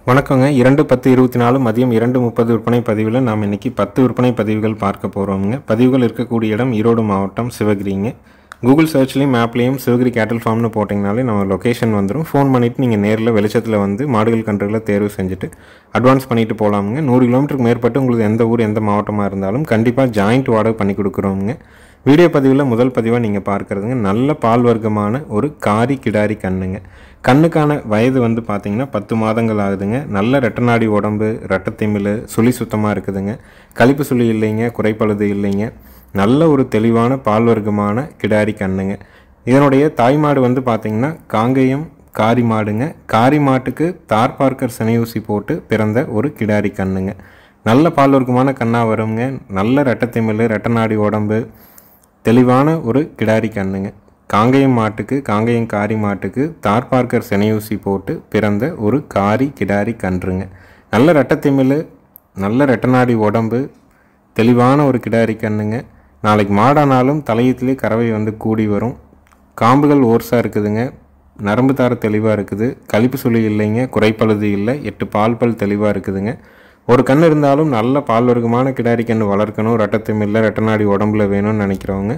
வணக்கங்க 2/10/24 மதியம் 2:30 விற்பனை பதிவில் நாம் இன்றைக்கி 10 விற்பனை பதிவுகள் பார்க்க போகிறோமுங்க. பதிவுகள் இருக்கக்கூடிய இடம் ஈரோடு மாவட்டம் சிவகிரிங்க. கூகுள் சர்ச்லேயும் மேப்லேயும் சிவகிரி கேட்டல் ஃபார்ம்னு போட்டிங்கனாலே நம்ம லொக்கேஷன் வந்துடும். ஃபோன் பண்ணிவிட்டு நீங்கள் நேரில் வெளிச்சத்தில் வந்து மாடுகள் கன்றுகளை தேர்வு செஞ்சுட்டு அட்வான்ஸ் பண்ணிவிட்டு போகலாமுங்க. 100 கிலோமீட்டருக்கு மேற்பட்டு உங்களுக்கு எந்த ஊர் எந்த மாவட்டமாக இருந்தாலும் கண்டிப்பாக ஜாயிண்ட் வாடகை பண்ணி கொடுக்குறோமுங்க. வீடியோ பதிவில் முதல் பதிவாக நீங்கள் பார்க்குறதுங்க நல்ல பால் வர்க்கமான ஒரு காரி கிடாரி கண்ணுங்க. கண்ணுக்கான வயது வந்து பார்த்திங்கன்னா 10 மாதங்கள் ஆகுதுங்க. நல்ல ரெட்டநாடி உடம்பு, ரெட்டத்திமிழ், சுழி சுத்தமாக இருக்குதுங்க. கழிப்பு சுழி இல்லைங்க, குறைப்பழுது இல்லைங்க. நல்ல ஒரு தெளிவான பால் வர்க்கமான கிடாரி கண்ணுங்க. இதனுடைய தாய்மாடு வந்து பார்த்திங்கன்னா காங்கேயம் காரி மாடுங்க. காரி மாட்டுக்கு தார்பார்க்கர் சினையூசி போட்டு பிறந்த ஒரு கிடாரி கண்ணுங்க. நல்ல பால் வர்க்கமான கண்ணாக வருங்க. நல்ல ரெட்டத்திமிழ், ரெட்டநாடி உடம்பு, தெளிவான ஒரு கிடாரி கண்ணுங்க. காங்கேயம் மாட்டுக்கு, காங்கேயம் காரி மாட்டுக்கு தார்பார்க்கர் சினையூசி போட்டு பிறந்த ஒரு காரி கிடாரி கன்றுங்க. நல்ல ரெட்டத்திமிழ், நல்ல ரெட்டநாடி உடம்பு, தெளிவான ஒரு கிடாரி கண்ணுங்க. நாளைக்கு மாடானாலும் தலையத்திலே கறவை வந்து கூடி வரும். காம்புகள் ஓர்ஸாக இருக்குதுங்க. நரம்பு தார தெளிவாக இருக்குது. கழிப்பு சுழி இல்லைங்க, குறைப்பழுது இல்லை. 8 பால் பல் தெளிவாக இருக்குதுங்க. ஒரு கண் இருந்தாலும் நல்ல பால் வர்க்கமான கிடாரி கன்று வளர்க்கணும், ரெட்டத்திமில்ல ரெட்டநாடி உடம்புல வேணும்னு நினைக்கிறவங்க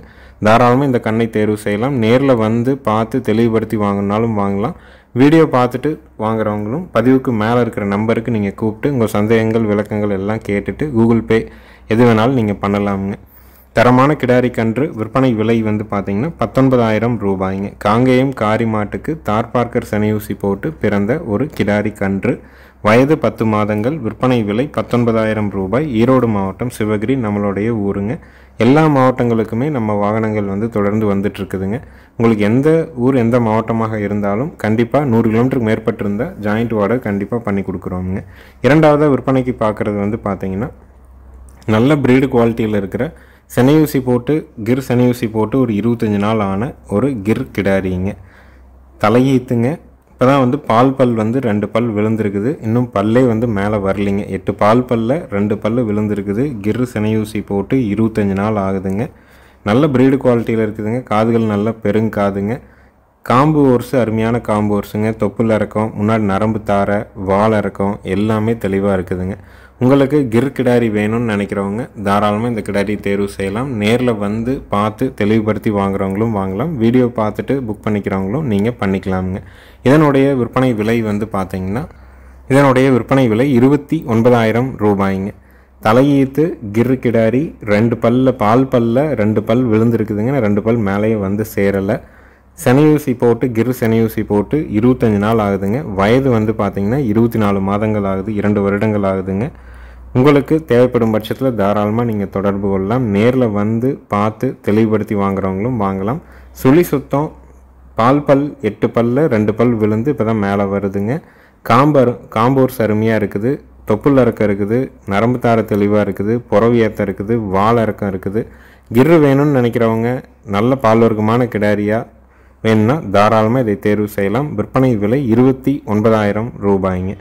தாராளமாக இந்த கண்ணை தேர்வு செய்யலாம். நேரில் வந்து பார்த்து தெளிவுபடுத்தி வாங்கினாலும் வாங்கலாம். வீடியோ பார்த்துட்டு வாங்குறவங்களும் பதிவுக்கு மேலே இருக்கிற நம்பருக்கு நீங்கள் கூப்பிட்டு உங்கள் சந்தேகங்கள் விளக்கங்கள் எல்லாம் கேட்டுட்டு கூகுள் பே எது வேணாலும் நீங்கள் பண்ணலாமுங்க. தரமான கிடாரி கன்று விற்பனை விலை வந்து பார்த்திங்கன்னா 19,000 ரூபாய்ங்க. காங்கேயம் காரி மாட்டுக்கு தார்பார்க்கர் சினையூசி போட்டு பிறந்த ஒரு கிடாரி கன்று. வயது 10 மாதங்கள். விற்பனை விலை 19,000 ரூபாய். ஈரோடு மாவட்டம் சிவகிரி நம்மளுடைய ஊருங்க. எல்லா மாவட்டங்களுக்குமே நம்ம வாகனங்கள் வந்து தொடர்ந்து வந்துட்டு இருக்குதுங்க. உங்களுக்கு எந்த ஊர் எந்த மாவட்டமாக இருந்தாலும் கண்டிப்பாக 100 கிலோமீட்டருக்கு மேற்பட்டு இருந்தால் ஜாயிண்ட் வாடகை கண்டிப்பாக பண்ணி கொடுக்குறோமுங்க. இரண்டாவதாக விற்பனைக்கு பார்க்குறது வந்து பார்த்திங்கன்னா நல்ல பிரீடு குவாலிட்டியில் இருக்கிற செனையூசி போட்டு கிர் செனையூசி போட்டு ஒரு 25 நாள் ஆன ஒரு கிர் கிடாரிங்க. தலையீத்துங்க. இப்போ தான் வந்து பால் பல் வந்து 2 பல் விழுந்திருக்குது. இன்னும் பல்லே வந்து மேலே வரலிங்க. 8 பால் பல்ல 2 பல் விழுந்திருக்குது. கிர் செனையூசி போட்டு 25 நாள் ஆகுதுங்க. நல்ல பிரீடு குவாலிட்டியில் இருக்குதுங்க. காதுகள் நல்ல பெருங்காதுங்க. காம்பு ஓர்ஸு அருமையான காம்பு ஓர்ஸுங்க. தொப்புள் இறக்கம், முன்னாடி நரம்பு தார, வால் இறக்கம் எல்லாமே தெளிவாக இருக்குதுங்க. உங்களுக்கு கிர் கிடாரி வேணும்னு நினைக்கிறவங்க தாராளமாக இந்த கிடாரி தேர்வு செய்யலாம். நேரில் வந்து பார்த்து தெளிவுபடுத்தி வாங்குறவங்களும் வாங்கலாம். வீடியோ பார்த்துட்டு புக் பண்ணிக்கிறவங்களும் நீங்கள் பண்ணிக்கலாமுங்க. இதனுடைய விற்பனை விலை வந்து பார்த்திங்கன்னா இதனுடைய விற்பனை விலை 29,000 ரூபாய்ங்க. தலையீத்து கிர் கிடாரி 2 பல்ல பால் பல்ல 2 பல் விழுந்துருக்குதுங்க. 2 பல் மேலேயே வந்து சேரலை. செனையூசி போட்டு கிர் செனையூசி போட்டு 25 நாள் ஆகுதுங்க. வயது வந்து பார்த்திங்கன்னா 24 மாதங்கள் ஆகுது. 2 வருடங்கள் ஆகுதுங்க. உங்களுக்கு தேவைப்படும் பட்சத்தில் தாராளமாக நீங்கள் தொடர்பு கொள்ளலாம். நேரில் வந்து பார்த்து தெளிவுபடுத்தி வாங்குறவங்களும் வாங்கலாம். சுழி சுத்தம், பால் பல் 8 பல்ல 2 பல் விழுந்து இப்போ தான் மேலே வருதுங்க. காம்போர்ஸ் அருமையாக இருக்குது. தொப்புள் இறக்கம் இருக்குது. நரம்பு தார தெளிவாக இருக்குது. புறவு ஏற்றம் இருக்குது. வால் இறக்கம் இருக்குது. கிர்ரு வேணும்னு நினைக்கிறவங்க நல்ல பால் வர்க்கமான கிடாரியாக வேணும்னா தாராளமாக இதை தேர்வு செய்யலாம். விற்பனை விலை 29,000 ரூபாய்ங்க.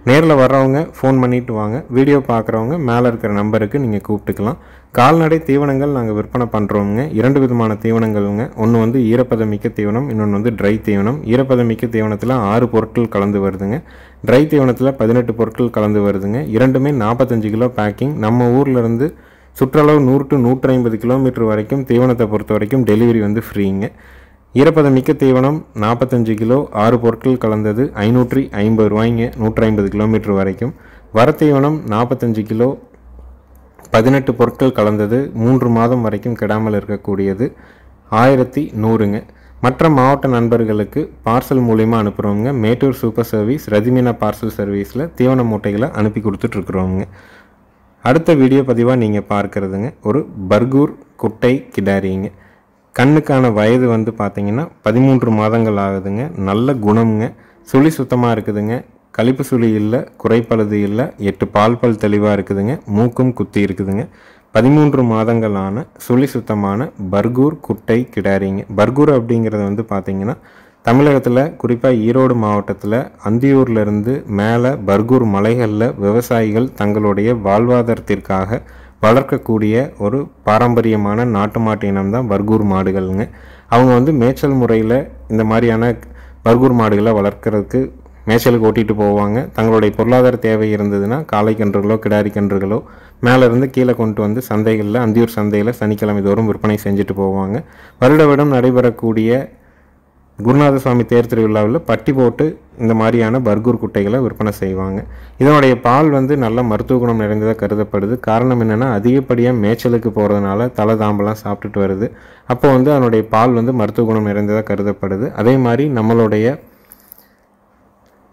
நேரில் வர்றவங்க ஃபோன் பண்ணிவிட்டு வாங்க. வீடியோ பார்க்குறவங்க மேலே இருக்கிற நம்பருக்கு நீங்கள் கூப்பிட்டுக்கலாம். கால்நடை தீவனங்கள் நாங்கள் விற்பனை பண்ணுறோங்க. 2 விதமான தீவனங்கள்ங்க. ஒன்று வந்து ஈரப்பதமிக்க தீவனம், இன்னொன்று வந்து ட்ரை தீவனம். ஈரப்பதமிக்க தீவனத்தில் 6 பொருட்கள் கலந்து வருதுங்க. ட்ரை தீவனத்தில் 18 பொருட்கள் கலந்து வருதுங்க. இரண்டுமே 45 கிலோ பேக்கிங். நம்ம ஊர்லேருந்து சுற்றளவு 100 to 150 கிலோமீட்டர் வரைக்கும் தீவனத்தை பொறுத்த வரைக்கும் டெலிவரி வந்து ஃப்ரீங்க. ஈரப்பதம் மிக்க தீவனம் 45 கிலோ 6 பொருட்கள் கலந்தது 550 ரூபாய்ங்க. 150 கிலோமீட்டர் வரைக்கும். வரத்தீவனம் 45 கிலோ 18 பொருட்கள் கலந்தது 3 மாதம் வரைக்கும் கெடாமல் இருக்கக்கூடியது 1100ங்க. மற்ற மாவட்ட நண்பர்களுக்கு பார்சல் மூலிமா அனுப்புகிறவங்க Mettur super service Rathimeena parcel சர்வீஸில் தீவன மூட்டைகளை அனுப்பி கொடுத்துட்ருக்குறோங்க. அடுத்த வீடியோ பதிவாக நீங்கள் பார்க்குறதுங்க ஒரு பர்கூர் குட்டை கிடாரிங்க. கண்ணுக்கான வயது வந்து பார்த்திங்கன்னா 13 மாதங்கள் ஆகுதுங்க. நல்ல குணம்ங்க. சுழி சுத்தமாக இருக்குதுங்க. கழிப்பு சுழி இல்லை, குறைப்பழுது இல்லை. 8 பால் பல் தெளிவாக இருக்குதுங்க. மூக்கும் குத்தி இருக்குதுங்க. 13 மாதங்களான சுழி சுத்தமான பர்கூர் குட்டை கிடாரிங்க. பர்கூர் அப்படிங்கிறது வந்து பார்த்திங்கன்னா தமிழகத்தில் குறிப்பாக ஈரோடு மாவட்டத்தில் அந்தியூர்லேருந்து மேலே பர்கூர் மலைகளில் விவசாயிகள் தங்களுடைய வாழ்வாதாரத்திற்காக வளர்க்கக்கூடிய ஒரு பாரம்பரியமான நாட்டு மாட்டு இனம் தான் பர்கூர் மாடுகள்ங்க. அவங்க வந்து மேய்ச்சல் முறையில் இந்த மாதிரியான பர்கூர் மாடுகளை வளர்க்குறதுக்கு மேய்ச்சலுக்கு ஓட்டிகிட்டு போவாங்க. தங்களுடைய பொருளாதார தேவை இருந்ததுன்னா காளை கன்றுகளோ கிடாரி கன்றுகளோ மேலேருந்து கீழே கொண்டு வந்து சந்தைகளில், அந்தியூர் சந்தையில் சனிக்கிழமை தோறும் விற்பனை செஞ்சுட்டு போவாங்க. வருட வருடம் நடைபெறக்கூடிய குருநாத சுவாமி தேர் திருவிழாவில் பட்டி போட்டு இந்த மாதிரியான பர்கூர் குட்டைகளை விற்பனை செய்வாங்க. இதனுடைய பால் வந்து நல்ல மருத்துவ குணம் நிறைந்ததாக கருதப்படுது. காரணம் என்னென்னா, அதிகப்படியாக மேய்ச்சலுக்கு போகிறதுனால தலை தாம்பெல்லாம் சாப்பிட்டுட்டு வருது. அப்போ வந்து அதனுடைய பால் வந்து மருத்துவ குணம் நிறைந்ததாக கருதப்படுது. அதே மாதிரி நம்மளுடைய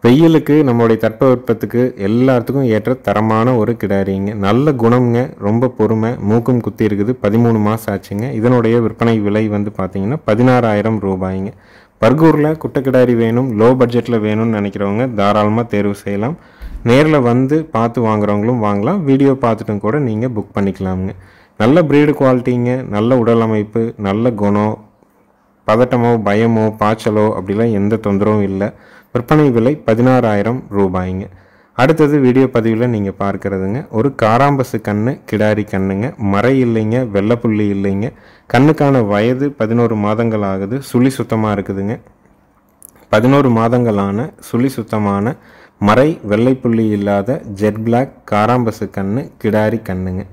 வெயிலுக்கு, நம்மளுடைய தட்பவெப்பத்துக்கு எல்லாத்துக்கும் ஏற்ற தரமான ஒரு கிடாரிங்க. நல்ல குணம்ங்க, ரொம்ப பொறுமை, மூக்கும் குத்தி இருக்குது. 13 மாதம் ஆச்சுங்க. இதனுடைய விற்பனை விலை வந்து பார்த்திங்கன்னா 16,000 ரூபாய்ங்க. பர்கூரில் குட்டை கிடாரி வேணும், லோ பட்ஜெட்டில் வேணும்னு நினைக்கிறவங்க தாராளமாக தேர்வு செய்யலாம். நேரில் வந்து பார்த்து வாங்குறவங்களும் வாங்கலாம். வீடியோ பார்த்துட்டும் கூட நீங்கள் புக் பண்ணிக்கலாமுங்க. நல்ல ப்ரீடு குவாலிட்டிங்க, நல்ல உடல் அமைப்பு, நல்ல குணம், பதட்டமோ பயமோ பாய்ச்சலோ அப்படிலாம் எந்த தொந்தரவும் இல்லை. விற்பனை விலை 16,000 ரூபாய்ங்க. அடுத்தது வீடியோ பதிவில் நீங்கள் பார்க்குறதுங்க ஒரு காராம்பசு கண்ணு கிடாரி கண்ணுங்க. மறை இல்லைங்க, வெள்ளைப்புள்ளி இல்லைங்க. கண்ணுக்கான வயது 11 மாதங்கள் ஆகுது. சுழி சுத்தமாக இருக்குதுங்க. 11 மாதங்களான சுழி சுத்தமான மறை வெள்ளைப்புள்ளி இல்லாத ஜெட் பிளாக் காராம்பசு கண்ணு கிடாரி கண்ணுங்க.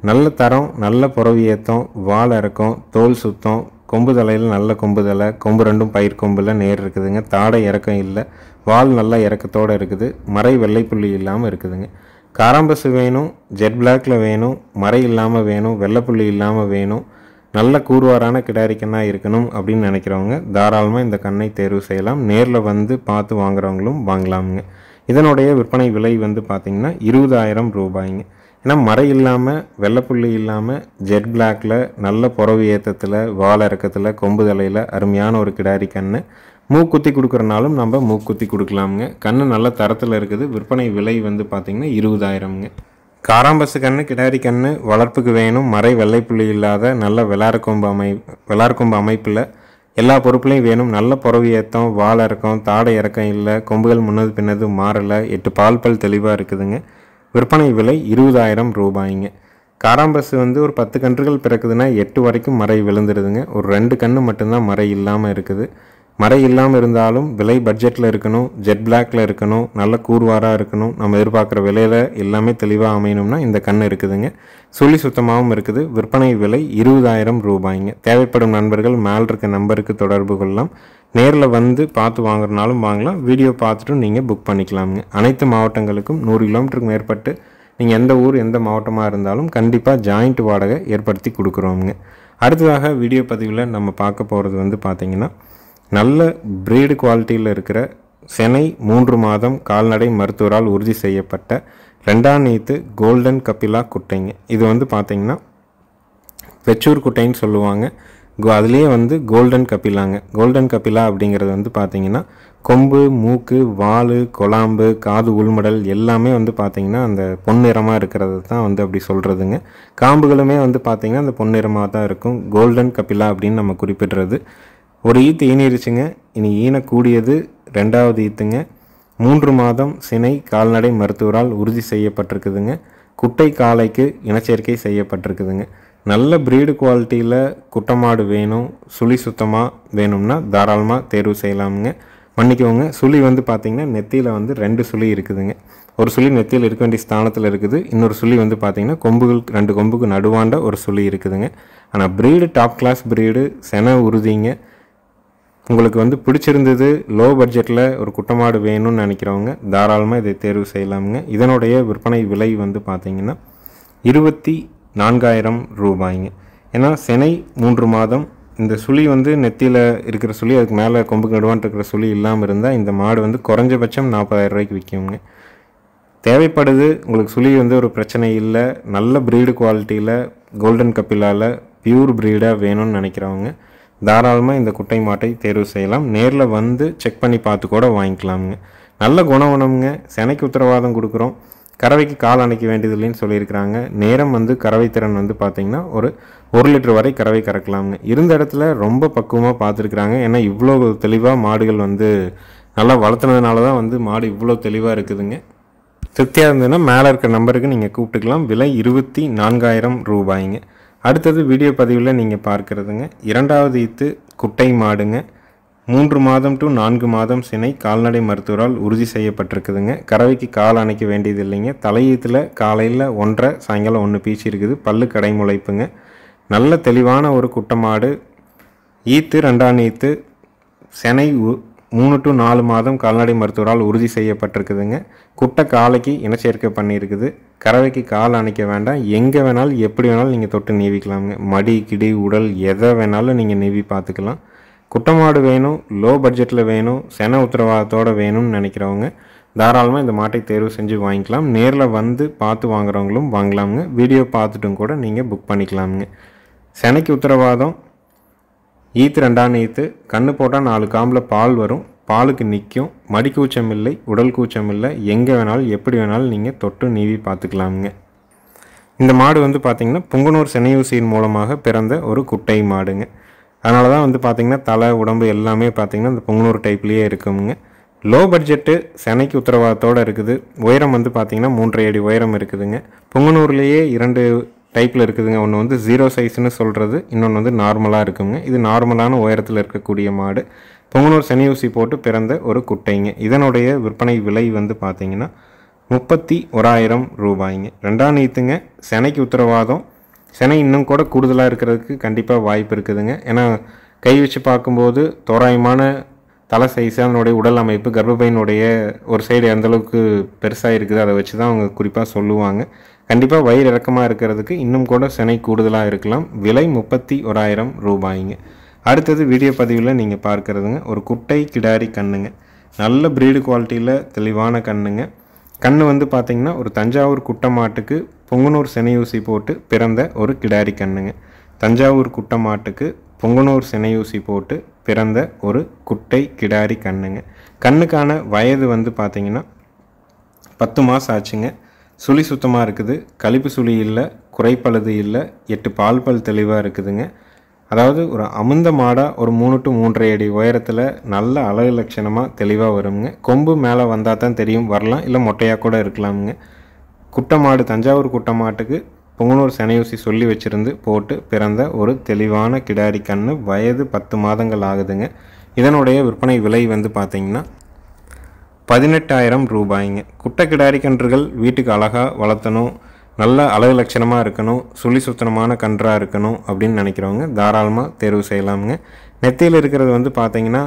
நல்ல தரம், நல்ல புறவியேத்தம், வால் இறக்கம், தோல் சுத்தம், கொம்பு தலையில் நல்ல கொம்பு தலை, கொம்பு ரெண்டும் பயிர் கொம்பில் நேர் இருக்குதுங்க. தாடை இறக்கம் இல்லை, வால் நல்ல இறக்கத்தோடு இருக்குது. மறை வெள்ளைப்புள்ளி இல்லாமல் இருக்குதுங்க. காராம்பசு வேணும், ஜெட் பிளாக்கில் வேணும், மறை இல்லாமல் வேணும், வெள்ளைப்புள்ளி இல்லாமல் வேணும், நல்ல கூர்வாரான கிடாரி கண்ணாக இருக்கணும் அப்படின்னு நினைக்கிறவங்க தாராளமாக இந்த கண்ணை தேர்வு செய்யலாம். நேரில் வந்து பார்த்து வாங்குறவங்களும் வாங்கலாமுங்க. இதனுடைய விற்பனை விலை வந்து பார்த்திங்கன்னா 20,000 ரூபாய்ங்க. ஏன்னா மறை இல்லாமல், வெள்ளைப்புள்ளி இல்லாமல், ஜெட் பிளாக்கில், நல்ல புறவு ஏற்றத்தில், வால் இறக்கத்தில், கொம்பு தலையில் அருமையான ஒரு கிடாரி கண்ணு. மூக்குத்தி கொடுக்குறனாலும் நம்ம மூக்குத்தி கொடுக்கலாமுங்க. கண்ணு நல்ல தரத்தில் இருக்குது. விற்பனை விலை வந்து பார்த்திங்கன்னா 20,000ங்க. காராம்பசு கண்ணு கிடாரி கண்ணு வளர்ப்புக்கு வேணும், மறை வெள்ளைப்புள்ளி இல்லாத நல்ல வெள்ளார்கொம்பு அமைப்பில் எல்லா பொறுப்புலையும் வேணும். நல்ல புறவு ஏற்றம், வால் இறக்கம், தாடை இறக்கம் இல்லை, கொம்புகள் முன்னது பின்னது மாறலை, 8 பால் பல் தெளிவாக இருக்குதுங்க. விற்பனை விலை 20,000 ரூபாய்ங்க. காராம்பசு வந்து ஒரு 10 கன்றுகள் பிறக்குதுன்னா 8 வரைக்கும் மறை விழுந்துருதுங்க. ஒரு 2 கன்று மட்டும்தான் மறை இல்லாமல் இருக்குது. மறை இல்லாமல் இருந்தாலும் விலை பட்ஜெட்டில் இருக்கணும், ஜெட் பிளாக்கில் இருக்கணும், நல்ல கூர்வாராக இருக்கணும், நம்ம எதிர்பார்க்குற விலையில் எல்லாமே தெளிவாக அமையணும்னா இந்த கன்று இருக்குதுங்க. சுழி சுத்தமாகவும் இருக்குது. விற்பனை விலை 20,000 ரூபாய்ங்க. தேவைப்படும் நண்பர்கள் மேல் இருக்க நம்பருக்கு தொடர்பு கொள்ளலாம். நேரில் வந்து பார்த்து வாங்குறதுனாலும் வாங்கலாம். வீடியோ பார்த்துட்டும் நீங்கள் புக் பண்ணிக்கலாமுங்க. அனைத்து மாவட்டங்களுக்கும் 100 கிலோமீட்டருக்கு மேற்பட்டு நீங்கள் எந்த ஊர் எந்த மாவட்டமாக இருந்தாலும் கண்டிப்பாக ஜாயிண்ட் வாடகை ஏற்படுத்தி கொடுக்குறோமுங்க. அடுத்ததாக வீடியோ பதிவில் நம்ம பார்க்க போகிறது வந்து பார்த்திங்கன்னா நல்ல ப்ரீடு குவாலிட்டியில் இருக்கிற செனை 3 மாதம் கால்நடை மருத்துவரால் உறுதி செய்யப்பட்ட 2ஆம் நீத்து கோல்டன் கபிலா குட்டைங்க. இது வந்து பார்த்திங்கன்னா வெச்சூர் குட்டைன்னு சொல்லுவாங்க. அதுலேயே வந்து கோல்டன் கபிலாங்க. கோல்டன் கபிலா அப்படிங்கிறது வந்து பார்த்திங்கன்னா கொம்பு, மூக்கு, வால், கொலாம்பு, காது உள்மடல் எல்லாமே வந்து பார்த்திங்கன்னா அந்த பொன்னிறமாக இருக்கிறது தான் வந்து அப்படி சொல்கிறதுங்க. காம்புகளுமே வந்து பார்த்திங்கன்னா அந்த பொன்னிறமாக தான் இருக்கும். கோல்டன் கபிலா அப்படின்னு நம்ம குறிப்பிடுறது. ஒரு ஈத்து ஈனிருச்சுங்க. இனி ஈனக்கூடியது 2வது ஈத்துங்க. 3 மாதம் சினை கால்நடை மருத்துவரால் உறுதி செய்யப்பட்டிருக்குதுங்க. குட்டை காளைக்கு இனச்சேர்க்கை செய்யப்பட்டிருக்குதுங்க. நல்ல ப்ரீடு குவாலிட்டியில் குட்டமாடு வேணும், சுழி சுத்தமாக வேணும்னா தாராளமாக தேர்வு செய்யலாமுங்க. மன்னிக்கோங்க, சுழி வந்து பார்த்திங்கன்னா நெத்தியில் வந்து 2 சுழி இருக்குதுங்க. ஒரு சுழி நெத்தியில் இருக்க வேண்டிய ஸ்தானத்தில் இருக்குது. இன்னொரு சுழி வந்து பார்த்திங்கன்னா கொம்புகள் 2 கொம்புக்கு நடுவாண்ட ஒரு சுழி இருக்குதுங்க. ஆனால் ப்ரீடு டாப் கிளாஸ் ப்ரீடு, சென உறுதிங்க. உங்களுக்கு வந்து பிடிச்சிருந்தது, லோ பட்ஜெட்டில் ஒரு குட்டமாடு வேணும்னு நினைக்கிறவங்க தாராளமாக இதை தேர்வு செய்யலாமுங்க. இதனுடைய விற்பனை விலை வந்து பார்த்திங்கன்னா 24,000 ரூபாய்ங்க. ஏன்னா செனை 3 மாதம், இந்த சுழி வந்து நெத்தியில் இருக்கிற சுழி, அதுக்கு மேலே கொம்புக்கு நடுவான் இருக்கிற சுழி இல்லாமல் இருந்தால் இந்த மாடு வந்து குறைஞ்சபட்சம் 40,000 ரூபாய்க்கு விற்குங்க. தேவைப்படுது, உங்களுக்கு சுழி வந்து ஒரு பிரச்சனை இல்லை, நல்ல ப்ரீடு குவாலிட்டியில் கோல்டன் கபிலாவில் பியூர் ப்ரீடாக வேணும்னு நினைக்கிறவங்க தாராளமாக இந்த குட்டை மாட்டை தேர்வு செய்யலாம். நேரில் வந்து செக் பண்ணி பார்த்து கூட வாங்கிக்கலாமுங்க. நல்ல குணவனமுங்க. செனைக்கு உத்தரவாதம் கொடுக்குறோம். கறவைக்கு கால் அணைக்க வேண்டியதில்லைன்னு சொல்லியிருக்கிறாங்க. நேரம் வந்து கறவை திறன் வந்து பார்த்திங்கன்னா ஒரு 1 லிட்டர் வரை கறவை கறக்கலாமுங்க. இருந்த இடத்துல ரொம்ப பக்குவமாக பார்த்துருக்குறாங்க. ஏன்னா இவ்வளோ தெளிவாக மாடுகள் வந்து நல்லா வளர்த்துனதுனால தான் வந்து மாடு இவ்வளோ தெளிவாக இருக்குதுங்க. திருப்தியாக இருந்ததுன்னா மேலே இருக்க நம்பருக்கு நீங்கள் கூப்பிட்டுக்கலாம். விலை 24,000 ரூபாய்ங்க. அடுத்தது வீடியோ பதிவில் நீங்கள் பார்க்குறதுங்க 2வது ஈத்து குட்டை மாடுங்க. 3 மாதம் டு 4 மாதம் சினை கால்நடை மருத்துவரால் உறுதி செய்யப்பட்டிருக்குதுங்க. கறவைக்கு கால் அணைக்க வேண்டியது இல்லைங்க. தலையீத்தில் காலையில் 1.5 சாயங்காலம் 1 பீச்சு இருக்குது. பல்லு கடைமுளைப்புங்க. நல்ல தெளிவான ஒரு குட்டை மாடு. ஈத்து 2ஆம் ஈத்து. சினை 3 டு 4 மாதம் கால்நடை மருத்துவரால் உறுதி செய்யப்பட்டிருக்குதுங்க. குட்டை காலைக்கு இனச்சேர்க்கை பண்ணியிருக்குது. கறவைக்கு கால் அணைக்க வேண்டாம். எங்கே வேணாலும் எப்படி வேணாலும் நீங்கள் தொட்டு நீவிக்கலாமுங்க. மடி கிடி உடல் எதை வேணாலும் நீங்கள் நீவி பார்த்துக்கலாம். குட்டை மாடு வேணும், லோ பட்ஜெட்டில் வேணும், சென உத்தரவாதத்தோடு வேணும்னு நினைக்கிறவங்க தாராளமாக இந்த மாட்டை தேர்வு செஞ்சு வாங்கிக்கலாம். நேரில் வந்து பார்த்து வாங்குறவங்களும் வாங்கலாமுங்க. வீடியோ பார்த்துட்டும் கூட நீங்கள் புக் பண்ணிக்கலாமுங்க. செனைக்கு உத்தரவாதம். ஈத்து 2ஆம் ஈத்து. கண்ணு போட்டால் 4 காம்பில் பால் வரும். பாலுக்கு நிற்கும். மடி கூச்சம் இல்லை, உடல் கூச்சம் இல்லை. எங்கே வேணாலும் எப்படி வேணாலும் நீங்கள் தொட்டு நீவி பார்த்துக்கலாமுங்க. இந்த மாடு வந்து பார்த்திங்கன்னா புங்கனூர் செனையூசியின் மூலமாக பிறந்த ஒரு குட்டை மாடுங்க. அதனால தான் வந்து பார்த்திங்கன்னா தலை உடம்பு எல்லாமே பார்த்திங்கன்னா இந்த புங்கனூர் டைப்லேயே இருக்குங்க. லோ பட்ஜெட்டு செனைக்கு உத்தரவாதத்தோடு இருக்குது. உயரம் வந்து பார்த்திங்கன்னா 3.5 அடி உயரம் இருக்குதுங்க. புங்கனூர்லேயே 2 டைப்பில் இருக்குதுங்க. ஒன்று வந்து 0 சைஸ்ன்னு சொல்கிறது, இன்னொன்று வந்து நார்மலாக இருக்குங்க. இது நார்மலான உயரத்தில் இருக்கக்கூடிய மாடு. புங்கனூர் செனையூசி போட்டு பிறந்த ஒரு குட்டைங்க. இதனுடைய விற்பனை விலை வந்து பார்த்திங்கன்னா 31,000 ரூபாய்ங்க. 2ஆம் ஈத்துங்க. செனைக்கு உத்தரவாதம். செனை இன்னும் கூட கூடுதலாக இருக்கிறதுக்கு கண்டிப்பாக வாய்ப்பு இருக்குதுங்க. ஏன்னா கை வச்சு பார்க்கும்போது தோராயமான தலை சைஸு, அதனுடைய உடல் அமைப்பு, கர்ப்பப்பையினுடைய ஒரு சைடு எந்தளவுக்கு பெருசாக இருக்குது அதை வச்சு தான் அவங்க குறிப்பாக சொல்லுவாங்க. கண்டிப்பாக வயிறு இறக்கமாக இருக்கிறதுக்கு இன்னும் கூட செனை கூடுதலாக இருக்கலாம். விலை 31,000 ரூபாய்ங்க. அடுத்தது வீடியோ பதிவில் நீங்கள் பார்க்குறதுங்க ஒரு குட்டை கிடாரி கண்ணுங்க. நல்ல ப்ரீடு குவாலிட்டியில் தெளிவான கண்ணுங்க. கண்ணு வந்து பார்த்திங்கன்னா ஒரு தஞ்சாவூர் குட்டை மாட்டுக்கு புங்கனூர் செனையூசி போட்டு பிறந்த ஒரு கிடாரி கண்ணுங்க. தஞ்சாவூர் குட்டை மாட்டுக்கு புங்கனூர் செனையூசி போட்டு பிறந்த ஒரு குட்டை கிடாரி கண்ணுங்க. கண்ணுக்கான வயது வந்து பார்த்திங்கன்னா 10 மாதம் ஆச்சுங்க. சுழி சுத்தமாக இருக்குது. கழிப்பு சுழி இல்லை, குறைப்பழுது இல்லை, 8 பால் பல் தெளிவாக இருக்குதுங்க. அதாவது ஒரு அமுந்த மாடாக ஒரு 3 டு 3.5 அடி உயரத்தில் நல்ல அழகு லட்சணமாக தெளிவாக வருங்க. கொம்பு மேலே வந்தால் தான் தெரியும், வரலாம், இல்லை மொட்டையாக கூட இருக்கலாமுங்க. குட்டை மாடு தஞ்சாவூர் குட்டை மாட்டுக்கு புங்கனூர் செனையூசி சொல்லி வச்சுருந்து போட்டு பிறந்த ஒரு தெளிவான கிடாரி கண்ணு. வயது 10 மாதங்கள் ஆகுதுங்க. இதனுடைய விற்பனை விலை வந்து பார்த்திங்கன்னா 18,000 ரூபாய்ங்க. குட்டை கிடாரி கன்றுகள் வீட்டுக்கு அழகாக வளர்த்தணும், நல்ல அழகு லட்சணமாக இருக்கணும், சுழி சுத்தனமான கன்றாக இருக்கணும் அப்படின்னு நினைக்கிறவங்க தாராளமாக தேர்வு செய்யலாமுங்க. நெத்தியில் இருக்கிறது வந்து பார்த்திங்கன்னா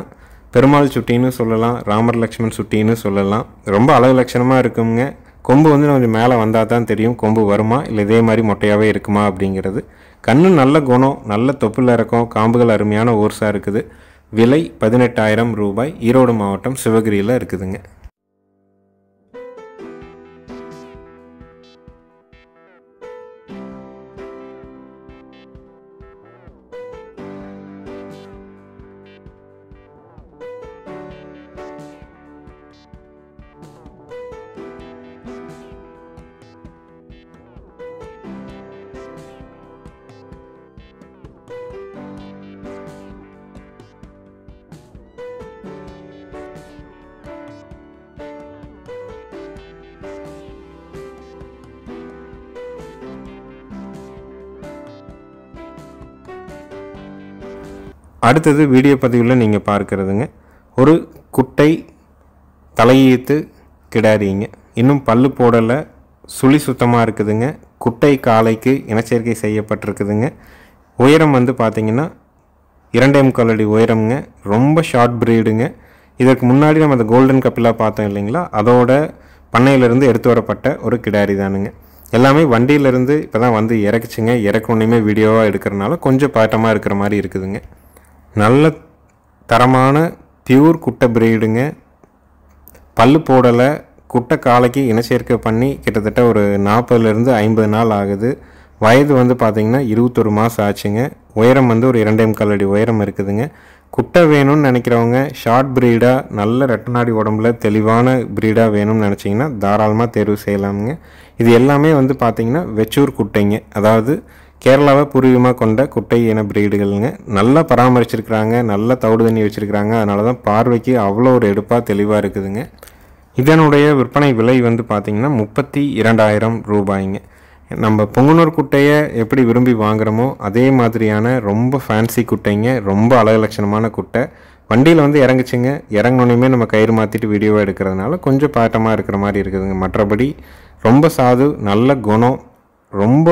பெருமாள் சுட்டின்னு சொல்லலாம், ராமர் லக்ஷ்மண் சுட்டின்னு சொல்லலாம். ரொம்ப அழகு லட்சணமாக இருக்குங்க. கொம்பு வந்து கொஞ்சம் மேலே வந்தால் தான் தெரியும் கொம்பு வருமா இல்லை இதே மாதிரி மொட்டையாகவே இருக்குமா அப்படிங்கிறது. கண்ணு நல்ல குணம், நல்ல தொப்புள் இறக்கம், காம்புகள் அருமையான ஓர்ஸாக இருக்குது. விலை 18,000 ரூபாய். ஈரோடு மாவட்டம் சிவகிரியில் இருக்குதுங்க. அடுத்தது வீடியோ பதிவில் நீங்கள் பார்க்குறதுங்க ஒரு குட்டை தலையீத்து கிடாரிங்க. இன்னும் பல்லு போடலை, சுழி சுத்தமாக இருக்குதுங்க. குட்டை காலைக்கு இனச்சேர்க்கை செய்யப்பட்டிருக்குதுங்க. உயரம் வந்து பார்த்திங்கன்னா 2.25 அடி உயரம்ங்க. ரொம்ப ஷார்ட் ப்ரீடுங்க. இதற்கு முன்னாடி நம்ம அந்த கோல்டன் கப்பிலா பார்த்தோம் இல்லைங்களா, அதோட பண்ணையிலேருந்து எடுத்து வரப்பட்ட ஒரு கிடாரி தானுங்க. எல்லாமே வண்டியிலேருந்து இப்போ தான் வந்து இறக்குச்சுங்க. இறக்கணுமே வீடியோவாக எடுக்கிறனால கொஞ்சம் பாட்டமாக இருக்கிற மாதிரி இருக்குதுங்க. நல்ல தரமான பியூர் குட்டை பிரீடுங்க. பல்லு போடலை, குட்டை காலைக்கு இனச்சேர்க்கை பண்ணி கிட்டத்தட்ட ஒரு 40லேருந்து 50 நாள் ஆகுது. வயது வந்து பார்த்திங்கன்னா 21 மாதம் ஆச்சுங்க. உயரம் வந்து ஒரு 2.25 அடி உயரம் இருக்குதுங்க. குட்டை வேணும்னு நினைக்கிறவங்க ஷார்ட் ப்ரீடாக நல்ல ரெட்டநாடி உடம்புல தெளிவான ப்ரீடாக வேணும்னு நினச்சிங்கன்னா தாராளமாக தேர்வு செய்யலாமுங்க. இது எல்லாமே வந்து பார்த்திங்கன்னா வெச்சூர் குட்டைங்க. அதாவது கேரளாவை பூர்வீகமாக கொண்ட குட்டை இன பிரீடுகள்ங்க. நல்லா பராமரிச்சிருக்கிறாங்க, நல்லா தவிடு தண்ணி வச்சுருக்கிறாங்க. அதனால தான் பார்வைக்கு அவ்வளோ ஒரு எடுப்பாக தெளிவாக இருக்குதுங்க. இதனுடைய விற்பனை விலை வந்து பார்த்திங்கன்னா 32,000 ரூபாய்ங்க. நம்ம புங்கனூர் குட்டையை எப்படி விரும்பி வாங்குகிறோமோ அதே மாதிரியான ரொம்ப ஃபேன்சி குட்டைங்க. ரொம்ப அழகு லட்சணமான குட்டை. வண்டியில் வந்து இறங்குச்சிங்க. இறங்கினோனையுமே நம்ம கயிறு மாற்றிட்டு வீடியோவை எடுக்கிறதுனால கொஞ்சம் பாட்டமாக இருக்கிற மாதிரி இருக்குதுங்க. மற்றபடி ரொம்ப சாது, நல்ல குணம், ரொம்ப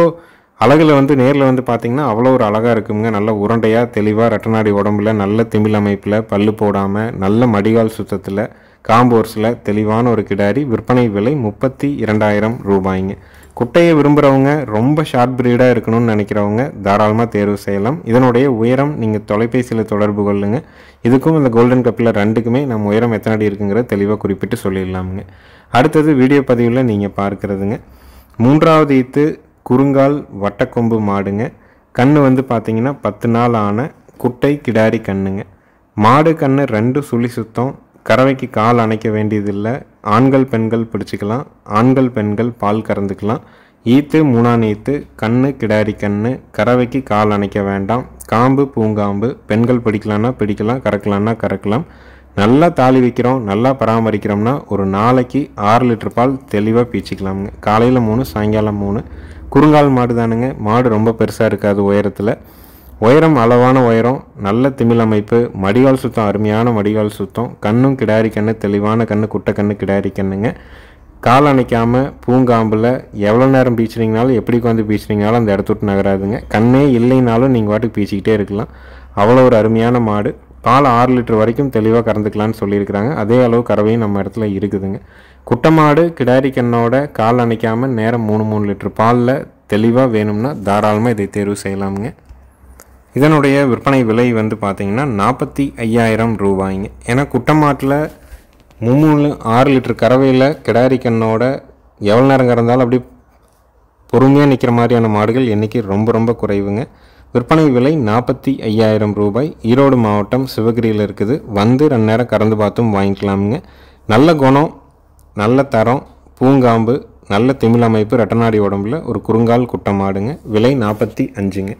அழகில் வந்து நேரில் வந்து பார்த்திங்கன்னா அவ்வளோ ஒரு அழகாக இருக்குங்க. நல்ல உருண்டையாக தெளிவாக ரெட்டநாடி உடம்புல நல்ல திமிழ் அமைப்பில் பல்லு போடாமல் நல்ல மடிகால் சுத்தத்தில் காம்போர்ஸில் தெளிவான ஒரு கிடாரி. விற்பனை விலை 32,000 ரூபாய்ங்க. குட்டையை விரும்புகிறவங்க, ரொம்ப ஷார்ட் பிரீடாக இருக்கணும்னு நினைக்கிறவங்க தாராளமாக தேர்வு செய்யலாம். இதனுடைய உயரம் நீங்கள் தொலைபேசியில் தொடர்பு கொள்ளுங்க. இதுக்கும் இந்த கோல்டன் கப்பில் ரெண்டுக்குமே நம்ம உயரம் எத்தனை அடி இருக்குங்கிறத தெளிவாக குறிப்பிட்டு சொல்லிடலாமுங்க. அடுத்தது வீடியோ பதிவில் நீங்கள் பார்க்குறதுங்க 3வது ஈத்து குறுங்கால் வட்டக்கொம்பு மாடுங்க. கண்ணு வந்து பார்த்திங்கன்னா 10 நாள் ஆன குட்டை கிடாரி கண்ணுங்க. மாடு கண்ணு 2 சுழி சுத்தம். கறவைக்கு கால் அணைக்க வேண்டியதில்லை. ஆண்கள் பெண்கள் பிடிச்சிக்கலாம். ஆண்கள் பெண்கள் பால் கறந்துக்கலாம். ஈத்து 3ஆம் ஈத்து, கண்ணு கிடாரி கண்ணு. கறவைக்கு கால் அணைக்க வேண்டாம். காம்பு பூங்காம்பு. பெண்கள் பிடிக்கலான்னா பிடிக்கலாம், கறக்கலான்னா கறக்கலாம். நல்லா தாலி வைக்கிறோம், நல்லா பராமரிக்கிறோம்னா ஒரு நாளைக்கு 6 லிட்டர் பால் தெளிவாக பீச்சிக்கலாமுங்க. காலையில் 3, சாயங்காலம் 3. குறுங்கால் மாடு தானுங்க. மாடு ரொம்ப பெருசாக இருக்காது உயரத்தில். உயரம் அளவான உயரம், நல்ல திமிழ் அமைப்பு, மடிகால் சுத்தம், அருமையான மடிகால் சுத்தம். கண்ணும் கிடாரி கண்ணு, தெளிவான கண்ணு, குட்டை கண்ணு கிடாரி கண்ணுங்க. கால் அணைக்காமல் பூங்காம்பில் எவ்வளோ நேரம் பீச்சினீங்கனாலும், எப்படி உட்காந்து பீச்சினீங்கனாலும் அந்த இடத்த விட்டு நகராதுங்க. கண்ணே இல்லைனாலும் நீங்கள் வாட்டுக்கு பீச்சிக்கிட்டே இருக்கலாம். அவ்வளோ ஒரு அருமையான மாடு. பால் 6 லிட்டர் வரைக்கும் தெளிவாக கறந்துக்கலான்னு சொல்லியிருக்கிறாங்க. அதே அளவு கறவையும் நம்ம இடத்துல இருக்குதுங்க. குட்டை மாடு கிடாரி கண்ணோட கால் அணைக்காமல் நேரம் 3 லிட்டர் பாலில் தெளிவாக வேணும்னா தாராளமாக இதை தேர்வு செய்யலாமுங்க. இதனுடைய விற்பனை விலை வந்து பார்த்திங்கன்னா 45,000 ரூபாய்ங்க. ஏன்னா குட்டை மாட்டில் 6 லிட்டர் கறவையில் கிடாரி கண்ணோட எவ்வளோ நேரம் கறந்தாலும் அப்படி பொறுமையாக நிற்கிற மாதிரியான மாடுகள் எண்ணிக்கை ரொம்ப ரொம்ப குறைவுங்க. விற்பனை விலை 45,000 ரூபாய். ஈரோடு மாவட்டம் சிவகிரியில் இருக்குது. வந்து 2 நேரம் கறந்து பார்த்தும் வாங்கிக்கலாமுங்க. நல்ல குணம், நல்ல தரம், பூங்காம்பு, நல்ல திமிழ் அமைப்பு, ரெட்டநாடி உடம்புல ஒரு குறுங்கால் குட்டை மாடுங்க. விலை 45ங்க.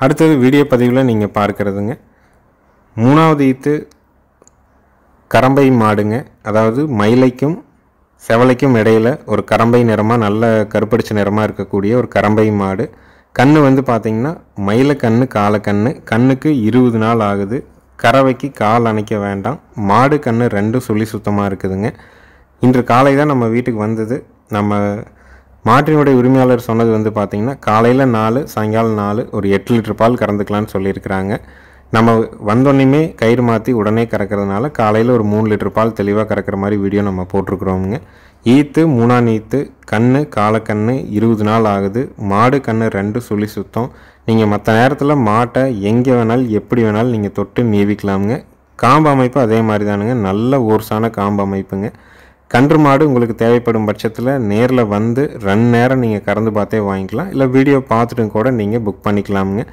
அடுத்தது வீடியோ பதிவில் நீங்கள் பார்க்குறதுங்க 3வது ஈத்து கறம்பை மாடுங்க. அதாவது மயிலைக்கும் செவலைக்கும் இடையில் ஒரு கறம்பை நிறமாக நல்ல கருப்படிச்ச நிறமாக இருக்கக்கூடிய ஒரு கறம்பை மாடு. கன்று வந்து பார்த்திங்கன்னா மயில கன்று காலக்கன்று. கண்ணுக்கு 20 நாள் ஆகுது. கறவைக்கு கால் அணைக்க வேண்டாம். மாடு கன்று 2 சுழி சுத்தமாக இருக்குதுங்க. இன்று காலை தான் நம்ம வீட்டுக்கு வந்தது. நம்ம மாட்டினுடைய உரிமையாளர் சொன்னது வந்து பார்த்திங்கன்னா காலையில் 4 சாயங்காலம் 4 ஒரு 8 லிட்டர் பால் கறந்துக்கலான்னு சொல்லியிருக்கிறாங்க. நம்ம வந்தோன்னையுமே கயிறு மாற்றி உடனே கறக்கிறதுனால காலையில் ஒரு 3 லிட்டர் பால் தெளிவாக கறக்கிற மாதிரி வீடியோ நம்ம போட்டிருக்கிறோமுங்க. ஈத்து 3ஆம் ஈத்து கன்று காலக்கன்று 20 நாள் ஆகுது. மாடு கன்று 2 சுழி சுத்தம். நீங்கள் மற்ற நேரத்தில் மாட்டை எங்கே வேணாலும் எப்படி வேணாலும் நீங்கள் தொட்டு நீவிக்கலாமுங்க. காம்பு அமைப்பு அதே மாதிரி தானுங்க. நல்ல ஓர்ஸான காம்பு அமைப்புங்க. கன்று மாடு உங்களுக்கு தேவைப்படும் பட்சத்தில் நேரில் வந்து 2 நேரம் நீங்கள் கறந்து பார்த்தே வாங்கிக்கலாம். இல்லை வீடியோ பார்த்துட்டும் கூட நீங்கள் புக் பண்ணிக்கலாமுங்க.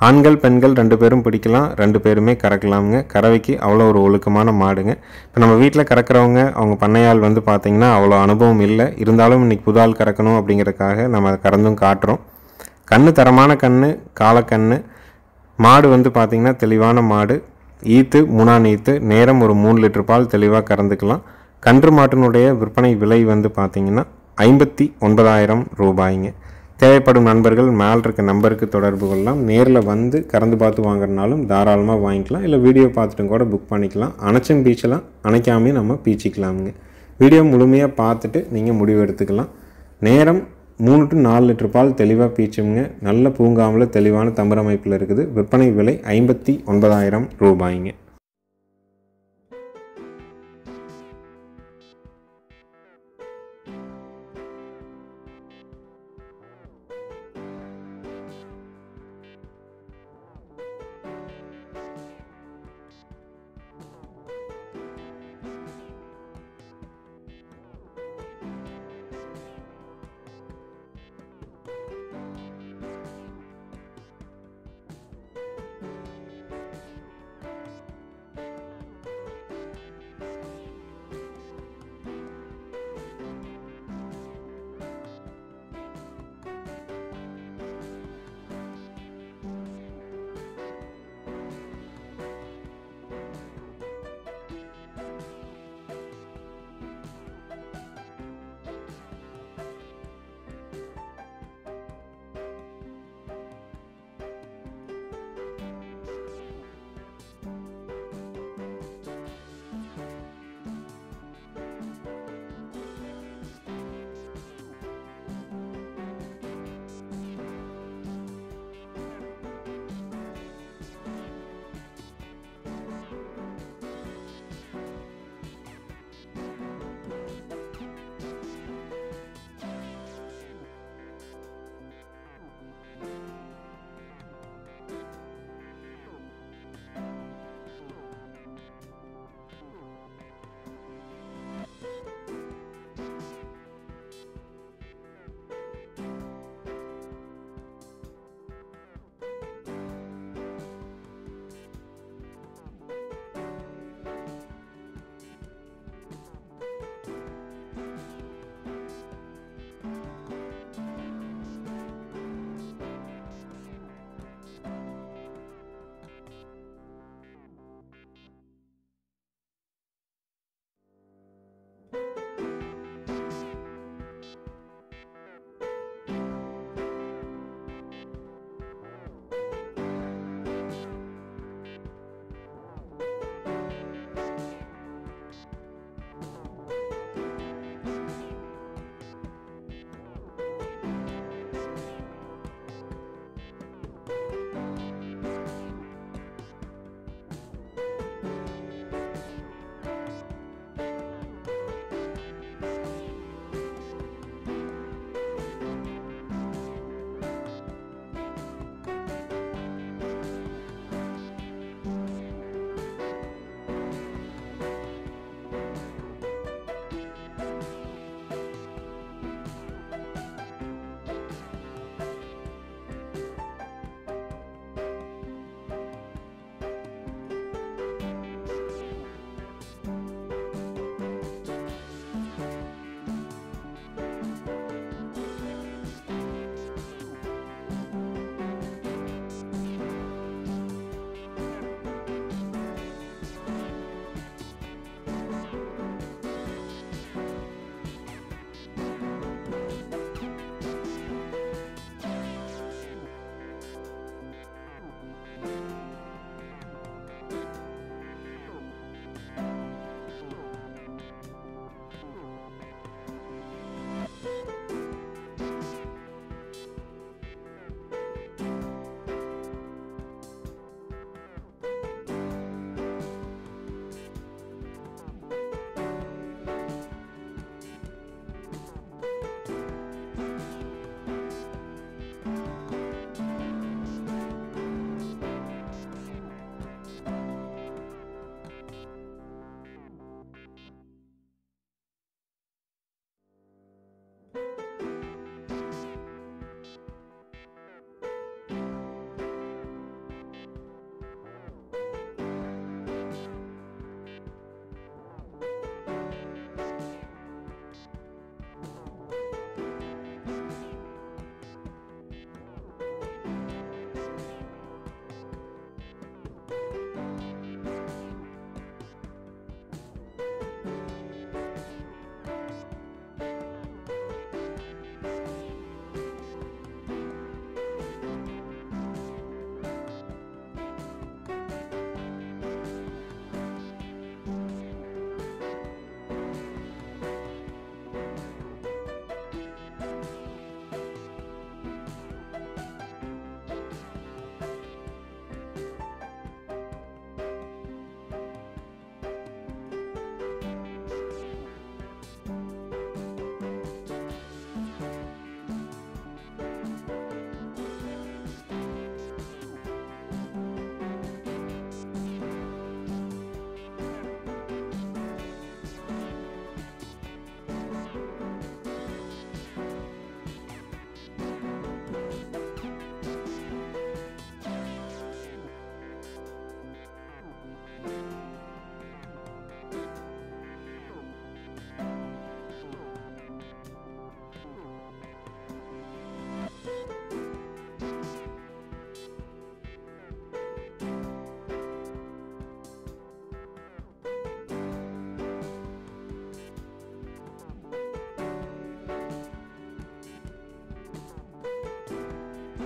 ஆண்கள் பெண்கள் 2 பேரும் பிடிக்கலாம். 2 பேருமே கறக்கலாமுங்க. கறவைக்கு அவ்வளோ ஒரு ஒழுக்கமான மாடுங்க. இப்போ நம்ம வீட்டில் கறக்கிறவங்க அவங்க பண்ணையால் வந்து பார்த்திங்கன்னா அவ்வளோ அனுபவம் இல்லை. இருந்தாலும் இன்றைக்கி புதால் கறக்கணும் அப்படிங்கிறதுக்காக நம்ம அதை கறந்தும் காட்டுறோம். கன்று தரமான கன்று காலக்கன்று. மாடு வந்து பார்த்திங்கன்னா தெளிவான மாடு. ஈத்து 3ஆம் ஈத்து நேரம் ஒரு 3 லிட்டர் பால் தெளிவாக கறந்துக்கலாம். கன்று மாட்டினுடைய விற்பனை விலை வந்து பார்த்திங்கன்னா 59,000 ரூபாய்ங்க. தேவைப்படும் நண்பர்கள் மேல் இருக்க நம்பருக்கு தொடர்பு கொள்ளலாம். நேரில் வந்து கறந்து பார்த்து வாங்குறதுனாலும் தாராளமாக வாங்கிக்கலாம். இல்லை வீடியோ பார்த்துட்டும் கூட புக் பண்ணிக்கலாம். அணைச்சும் பீச்சலாம், அணைக்காமே நம்ம பீச்சிக்கலாமுங்க. வீடியோ முழுமையாக பார்த்துட்டு நீங்கள் முடிவு எடுத்துக்கலாம். நேரம் 3 to 4 லிட்டர் பால் தெளிவாக பீச்சுங்க. நல்ல பூங்காமல் தெளிவான தம்பர் அமைப்பில் இருக்குது. விற்பனை விலை 59,000 ரூபாய்ங்க.